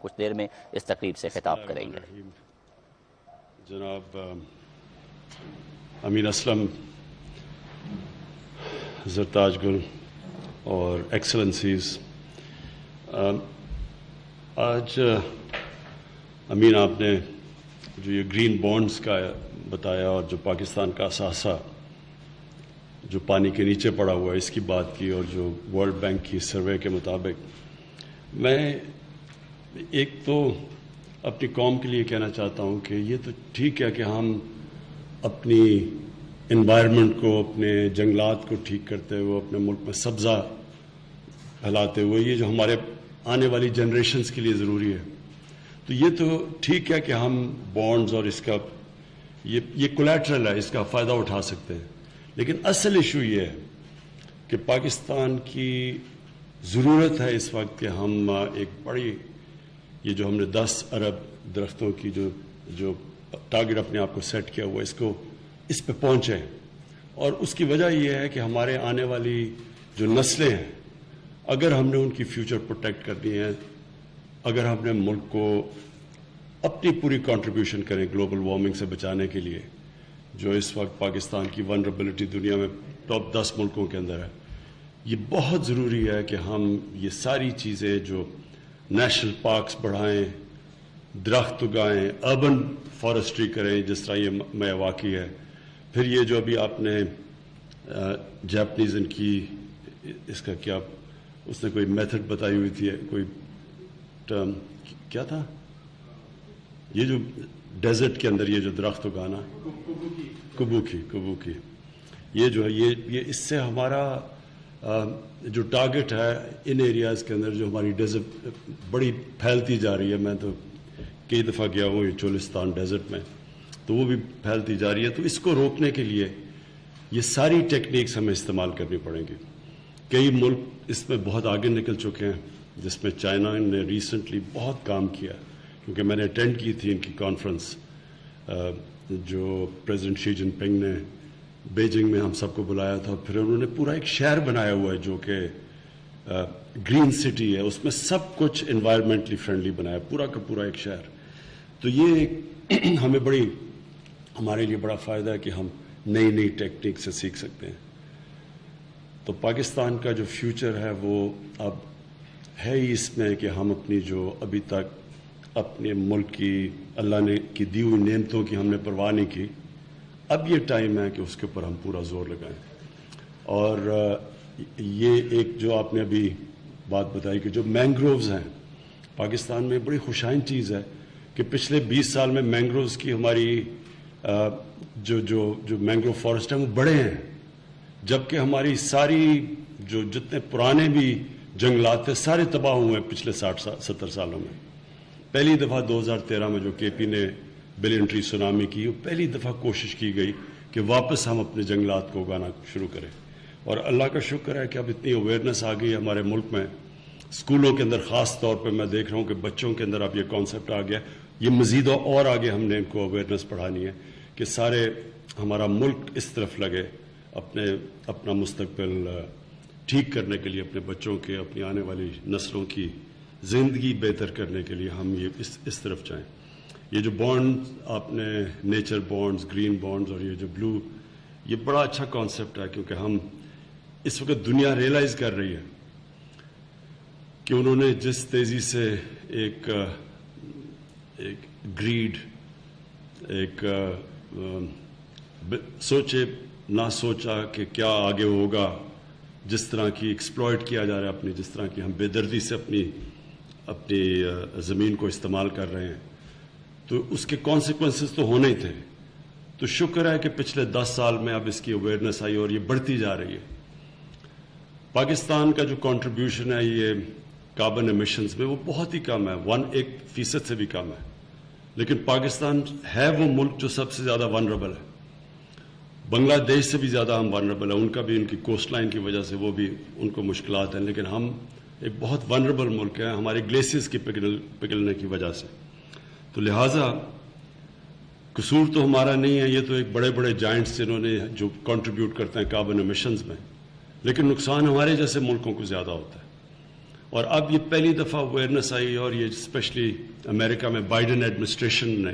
کچھ دیر میں اس تقریب سے خطاب کریں گے۔ جناب امین اسلم، زرتاج گل اور ایکسلنسیز، آج امین آپ نے جو یہ گرین بانڈز کا بتایا اور جو پاکستان کا اثاثہ جو پانی کے نیچے پڑا ہوا ہے اس کی بات کی، اور جو ورلڈ بینک کی سروے کے مطابق میں ایک تو اپنی قوم کے لیے کہنا چاہتا ہوں کہ یہ تو ٹھیک ہے کہ ہم اپنی انوائرمنٹ کو، اپنے جنگلات کو ٹھیک کرتے ہوئے، اپنے ملک میں سبزہ پھیلاتے ہوئے، یہ جو ہمارے آنے والی جنریشنز کے لیے ضروری ہے، تو یہ تو ٹھیک ہے کہ ہم بانڈز اور اس کا یہ کولیٹرل ہے، اس کا فائدہ اٹھا سکتے ہیں، لیکن اصل ایشو یہ ہے کہ پاکستان کی ضرورت ہے اس وقت کہ ہم ایک بڑی یہ جو ہم نے 10 ارب درختوں کی جو ٹارگٹ اپنے آپ کو سیٹ کیا ہوا اس پہ پہنچیں، اور اس کی وجہ یہ ہے کہ ہمارے آنے والی جو نسلیں ہیں، اگر ہم نے ان کی فیوچر پروٹیکٹ کرنی ہے، اگر ہم نے ملک کو اپنی پوری کنٹریبیوشن کریں گلوبل وارمنگ سے بچانے کے لیے، جو اس وقت پاکستان کی ونربلٹی دنیا میں ٹاپ 10 ملکوں کے اندر ہے، یہ بہت ضروری ہے کہ ہم یہ ساری چیزیں جو نیشنل پارکس بڑھائیں، درخت اگائیں، اربن فارسٹری کریں جس طرح یہ میاواکی ہے، پھر یہ جو ابھی آپ نے جاپنیز ان کی اس کا کیا اس نے کوئی میتھڈ بتائی ہوئی تھی، کوئی ٹرم کیا تھا، یہ جو ڈیزرٹ کے اندر یہ جو درخت اگانا، کبوکی، یہ جو ہے یہ اس سے ہمارا جو ٹارگٹ ہے ان ایریاز کے اندر جو ہماری ڈیزرٹ بڑی پھیلتی جا رہی ہے، میں تو کئی دفعہ گیا ہوں یہ چولستان ڈیزرٹ میں، تو وہ بھی پھیلتی جا رہی ہے، تو اس کو روکنے کے لیے یہ ساری ٹیکنیکس ہمیں استعمال کرنی پڑیں گی۔ کئی ملک اس میں بہت آگے نکل چکے ہیں، جس میں چائنا نے ریسنٹلی بہت کام کیا، کیونکہ میں نے اٹینڈ کی تھی ان کی کانفرنس جو پریزیڈنٹ شی جن پنگ نے بیجنگ میں ہم سب کو بلایا تھا، پھر انہوں نے پورا ایک شہر بنایا ہوا ہے جو کہ گرین سٹی ہے، اس میں سب کچھ انوائرمنٹلی فرینڈلی بنایا، پورا کا پورا ایک شہر، تو یہ ہمیں ہمارے لیے بڑا فائدہ ہے کہ ہم نئی ٹیکنیک سے سیکھ سکتے ہیں۔ تو پاکستان کا جو فیوچر ہے وہ اب ہے ہی اس میں کہ ہم اپنی جو ابھی تک اپنے ملک کی اللہ نے کی دی ہوئی نعمتوں کی ہم نے پرواہ نہیں کی، اب یہ ٹائم ہے کہ اس کے اوپر ہم پورا زور لگائیں۔ اور یہ ایک جو آپ نے ابھی بات بتائی کہ جو مینگرووز ہیں پاکستان میں، بڑی خوشائن چیز ہے کہ پچھلے 20 سال میں مینگرووز کی ہماری جو مینگروو فارسٹ ہیں وہ بڑے ہیں، جبکہ ہماری ساری جتنے پرانے بھی جنگلات تھے سارے تباہ ہوئے ہیں پچھلے 60-70 سالوں میں۔ پہلی دفعہ 2013 میں جو کے پی نے بلین ٹری سونامی کی، وہ پہلی دفعہ کوشش کی گئی کہ واپس ہم اپنے جنگلات کو اگانا شروع کریں، اور اللہ کا شکر ہے کہ اب اتنی اویئرنیس آ گئی ہے ہمارے ملک میں، اسکولوں کے اندر خاص طور پہ میں دیکھ رہا ہوں کہ بچوں کے اندر اب یہ کانسیپٹ آ گیا، یہ مزید اور آگے ہم نے ان کو اویئرنیس پڑھانی ہے کہ سارے ہمارا ملک اس طرف لگے اپنا مستقبل ٹھیک کرنے کے لیے، اپنے بچوں کے، اپنی آنے والی نسلوں کی زندگی بہتر کرنے کے لیے ہم یہ اس طرف جائیں۔ یہ جو بانڈ آپ نے نیچر بانڈز، گرین بانڈز اور یہ جو بلو، یہ بڑا اچھا کانسیپٹ ہے، کیونکہ ہم اس وقت دنیا ریئلائز کر رہی ہے کہ انہوں نے جس تیزی سے ایک گریڈ، ایک سوچے نہ سوچا کہ کیا آگے ہوگا، جس طرح کی ایکسپلائٹ کیا جا رہا ہے جس طرح کی ہم بے دردی سے اپنی زمین کو استعمال کر رہے ہیں، تو اس کے کانسیکوینسز تو ہونے ہی تھے۔ تو شکر ہے کہ پچھلے 10 سال میں اب اس کی اویئرنیس آئی اور یہ بڑھتی جا رہی ہے۔ پاکستان کا جو کنٹریبیوشن ہے یہ کاربن ایمیشنز میں وہ بہت ہی کم ہے، 1% سے بھی کم ہے، لیکن پاکستان ہے وہ ملک جو سب سے زیادہ ونربل ہے۔ بنگلہ دیش سے بھی زیادہ ہم ونربل ہیں، ان کا بھی ان کی کوسٹ لائن کی وجہ سے وہ بھی ان کو مشکلات ہیں، لیکن ہم ایک بہت ونربل ملک ہے ہمارے گلیشیئرز کی پگھلنے کی وجہ سے۔ تو لہٰذا قصور تو ہمارا نہیں ہے، یہ تو ایک بڑے بڑے جائنٹس جنہوں نے جو کنٹریبیوٹ کرتے ہیں کاربن ایمیشنز میں، لیکن نقصان ہمارے جیسے ملکوں کو زیادہ ہوتا ہے۔ اور اب یہ پہلی دفعہ اویئرنیس آئی، اور یہ اسپیشلی امریکہ میں بائیڈن ایڈمنسٹریشن نے،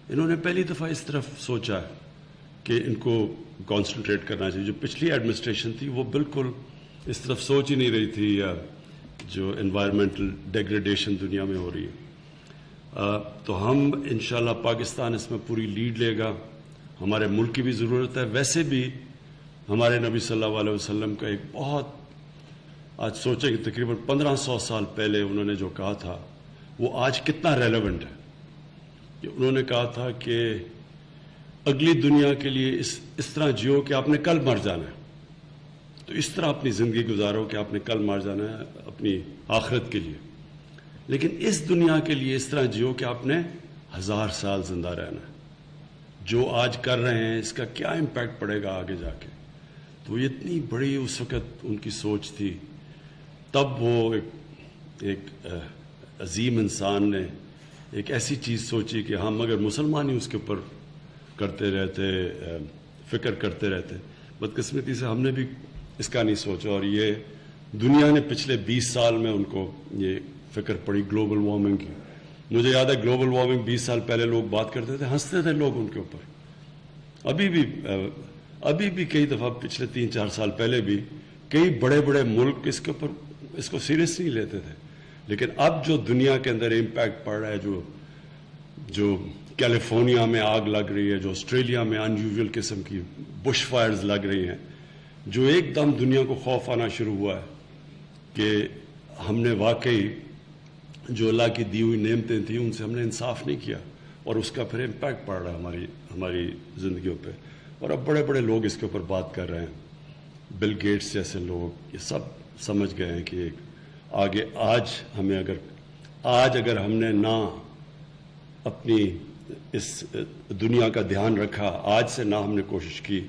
انہوں نے پہلی دفعہ اس طرف سوچا ہے کہ ان کو کانسنٹریٹ کرنا چاہیے. جو پچھلی ایڈمنسٹریشن تھی وہ بالکل اس طرف سوچ ہی نہیں رہی تھی، جو انوائرمنٹل ڈیگریڈیشن دنیا میں ہو رہی ہے. تو ہم انشاءاللہ پاکستان اس میں پوری لیڈ لے گا. ہمارے ملک کی بھی ضرورت ہے. ویسے بھی ہمارے نبی صلی اللہ علیہ وسلم کا ایک بہت، آج سوچیں کہ تقریباً 1500 سال پہلے انہوں نے جو کہا تھا وہ آج کتنا ریلیونٹ ہے. کہ انہوں نے کہا تھا کہ اگلی دنیا کے لیے اس طرح جیو کہ آپ نے کل مر جانا ہے. تو اس طرح اپنی زندگی گزارو کہ آپ نے کل مر جانا ہے اپنی آخرت کے لیے. لیکن اس دنیا کے لیے اس طرح جیو کہ آپ نے 1000 سال زندہ رہنا ہے. جو آج کر رہے ہیں اس کا کیا امپیکٹ پڑے گا آگے جا کے. تو یہ اتنی بڑی اس وقت ان کی سوچ تھی. تب وہ ایک عظیم انسان نے ایک ایسی چیز سوچی کہ ہم اگر مسلمان ہی اس کے اوپر کرتے رہتے، فکر کرتے رہتے. بدقسمتی سے ہم نے بھی اس کا نہیں سوچا، اور یہ دنیا نے پچھلے 20 سال میں ان کو یہ فکر پڑی گلوبل وارمنگ کی. مجھے یاد ہے گلوبل وارمنگ 20 سال پہلے لوگ بات کرتے تھے، ہنستے تھے لوگ ان کے اوپر. ابھی بھی کئی دفعہ پچھلے 3-4 سال پہلے بھی کئی بڑے بڑے ملک اس کو سیریس نہیں لیتے تھے. لیکن اب جو دنیا کے اندر امپیکٹ پڑ رہا ہے، جو کیلیفورنیا میں آگ لگ رہی ہے، جو آسٹریلیا میں انیوژل قسم کی بش فائرز لگ رہی ہیں، جو ایک دم دنیا کو خوف آنا شروع ہوا ہے کہ ہم نے واقعی جو اللہ کی دی ہوئی نعمتیں تھیں ان سے ہم نے انصاف نہیں کیا، اور اس کا پھر امپیکٹ پڑ رہا ہے ہماری زندگیوں پہ. اور اب بڑے بڑے لوگ اس کے اوپر بات کر رہے ہیں. بل گیٹس جیسے لوگ یہ سب سمجھ گئے ہیں کہ آگے آج اگر ہم نے نہ اپنی اس دنیا کا دھیان رکھا، آج سے نہ ہم نے کوشش کی،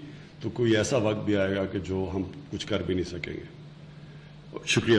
تو کوئی ایسا وقت بھی آئے گا کہ جو ہم کچھ کر بھی نہیں سکیں گے. شکریہ.